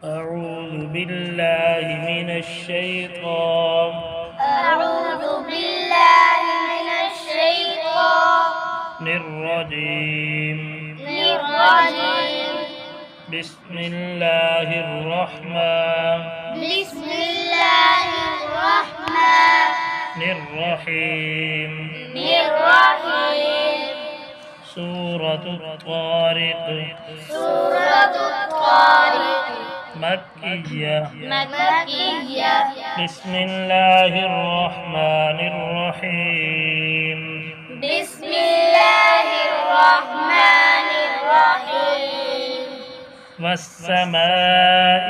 أعوذ بالله من الشيطان الرجيم. بسم الله الرحمن الرحيم. سورة الطارق مكية. بسم الله الرحمن الرحيم. والسماء